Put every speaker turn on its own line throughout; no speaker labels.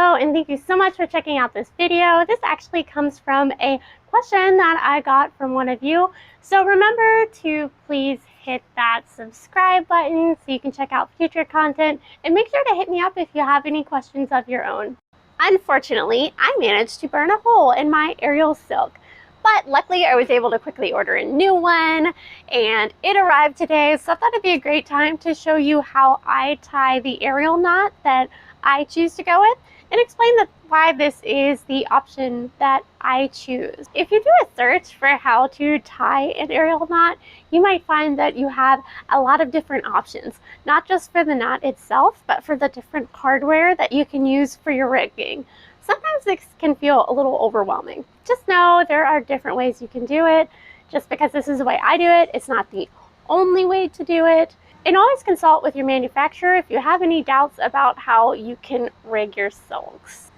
Hello, and thank you so much for checking out this video. This actually comes from a question that I got from one of you. So remember to please hit that subscribe button so you can check out future content, and make sure to hit me up if you have any questions of your own. Unfortunately, I managed to burn a hole in my Ariel silk, but luckily I was able to quickly order a new one and it arrived today. So I thought it'd be a great time to show you how I tie the Ariel knot that I choose to go with, and explain why this is the option that I choose. If you do a search for how to tie an Ariel knot, you might find that you have a lot of different options, not just for the knot itself, but for the different hardware that you can use for your rigging. Sometimes this can feel a little overwhelming. Just know there are different ways you can do it. Just because this is the way I do it, it's not the only way to do it. And always consult with your manufacturer if you have any doubts about how you can rig your silks.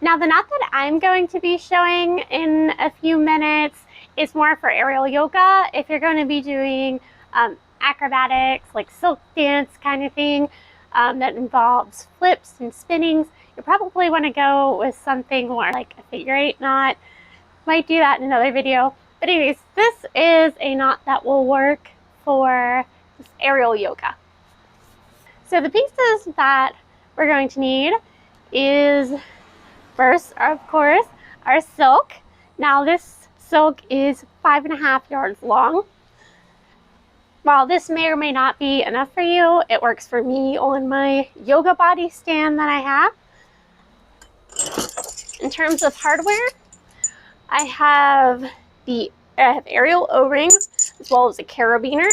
Now, the knot that I'm going to be showing in a few minutes is more for aerial yoga. If you're going to be doing acrobatics, like silk dance kind of thing, that involves flips and spinnings, you probably want to go with something more like a figure 8 knot. Might do that in another video. But anyways, this is a knot that will work for aerial yoga. So the pieces that we're going to need is, first, of course, our silk. Now this silk is 5.5 yards long. While this may or may not be enough for you, it works for me on my yoga body stand that I have. In terms of hardware, I have aerial O-rings as well as a carabiner.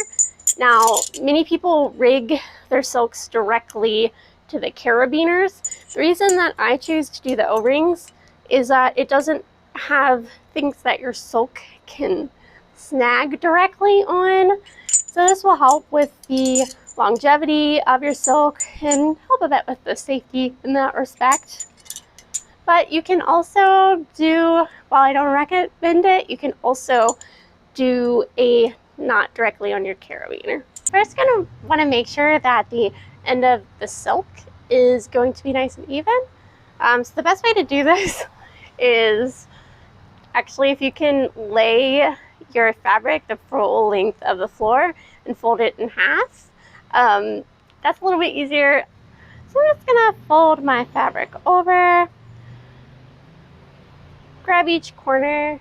Now, many people rig their silks directly to the carabiners. The reason that I choose to do the O-rings is that it doesn't have things that your silk can snag directly on. So this will help with the longevity of your silk and help a bit with the safety in that respect. But you can also do, while I don't recommend it, you can also do a knot directly on your carabiner. First, going to want to make sure that the end of the silk is going to be nice and even. So the best way to do this is actually, if you can lay your fabric the full length of the floor and fold it in half, that's a little bit easier. So I'm just going to fold my fabric over, grab each corner,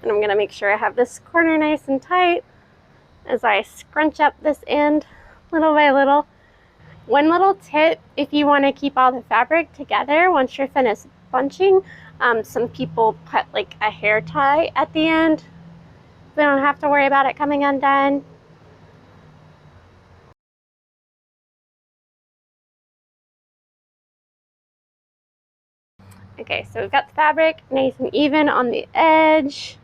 and I'm going to make sure I have this corner nice and tight as I scrunch up this end little by little. One little tip, if you want to keep all the fabric together once you're finished bunching, some people put like a hair tie at the end. They don't have to worry about it coming undone. Okay, so we've got the fabric nice and even on the edge.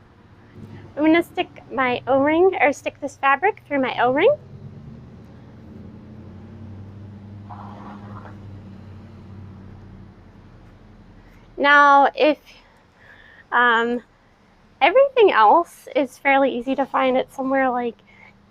I'm going to stick my O-ring, or stick this fabric through my O-ring. Now, if everything else is fairly easy to find at somewhere like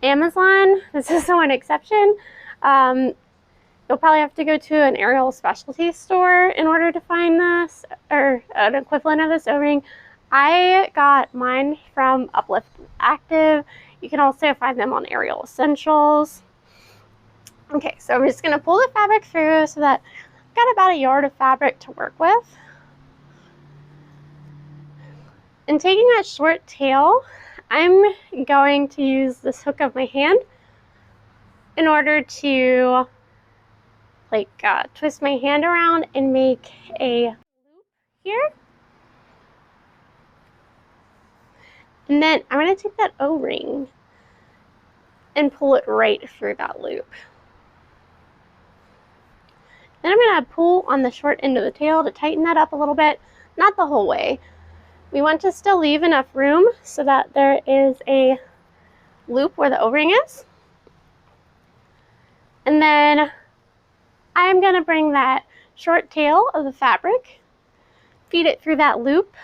Amazon, this is the one exception, you'll probably have to go to an Ariel specialty store in order to find this, or an equivalent of this O-ring. I got mine from Uplift Active. You can also find them on Ariel Essentials. Okay, so I'm just going to pull the fabric through so that I've got about 1 yard of fabric to work with. And taking that short tail, I'm going to use this hook of my hand in order to twist my hand around and make a loop here. And then I'm going to take that O-ring and pull it right through that loop. Then I'm going to pull on the short end of the tail to tighten that up a little bit, not the whole way. We want to still leave enough room so that there is a loop where the O-ring is. And then I'm going to bring that short tail of the fabric, feed it through that loop.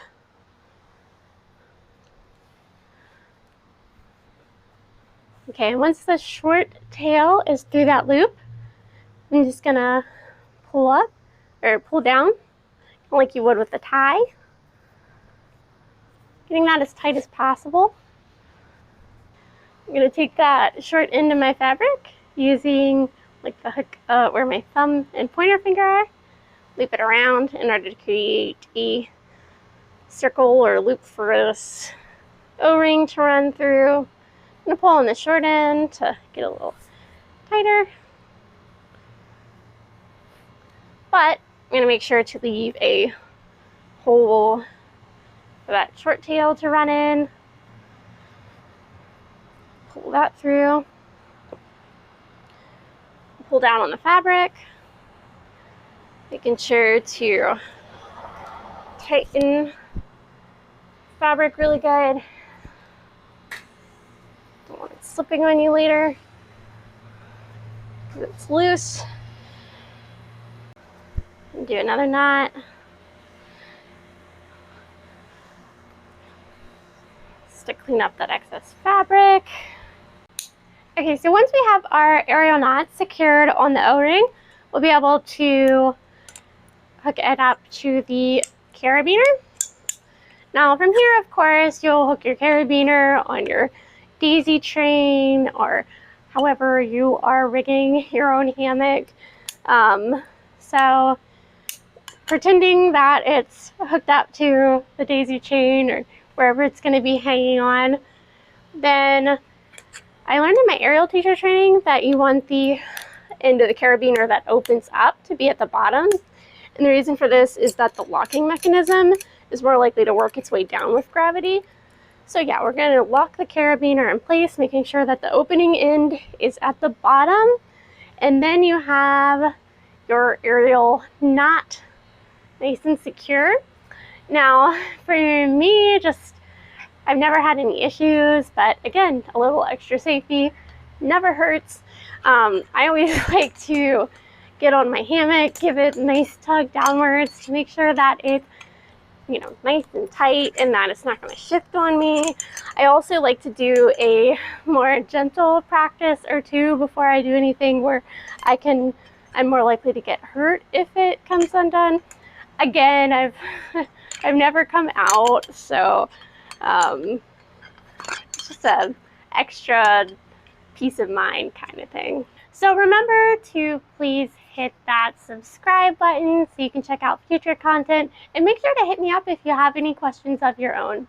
Okay, once the short tail is through that loop, I'm just going to pull up or pull down like you would with a tie. Getting that as tight as possible. I'm going to take that short end of my fabric using like the hook where my thumb and pointer finger are. Loop it around in order to create a circle or loop for this O-ring to run through. I'm going to pull on the short end to get a little tighter. But I'm going to make sure to leave a hole for that short tail to run in. Pull that through. Pull down on the fabric. Making sure to tighten fabric really good. Don't want it slipping on you later because it's loose. And do another knot. Just to clean up that excess fabric. Okay, so once we have our aerial knot secured on the O-ring, we'll be able to hook it up to the carabiner. Now from here, of course, you'll hook your carabiner on your daisy chain or however you are rigging your own hammock. So pretending that it's hooked up to the daisy chain or wherever it's going to be hanging on, then I learned in my aerial teacher training that you want the end of the carabiner that opens up to be at the bottom. And the reason for this is that the locking mechanism is more likely to work its way down with gravity. So yeah, we're going to lock the carabiner in place, making sure that the opening end is at the bottom. And then you have your aerial knot nice and secure. Now, for me, I've never had any issues, but again, a little extra safety never hurts. I always like to get on my hammock, give it a nice tug downwards to make sure that it's, you know, nice and tight and that it's not going to shift on me. I also like to do a more gentle practice or two before I do anything where I'm more likely to get hurt if it comes undone. Again, I've never come out, so it's just an extra peace of mind kind of thing. So remember to please hit that subscribe button so you can check out future content, and make sure to hit me up if you have any questions of your own.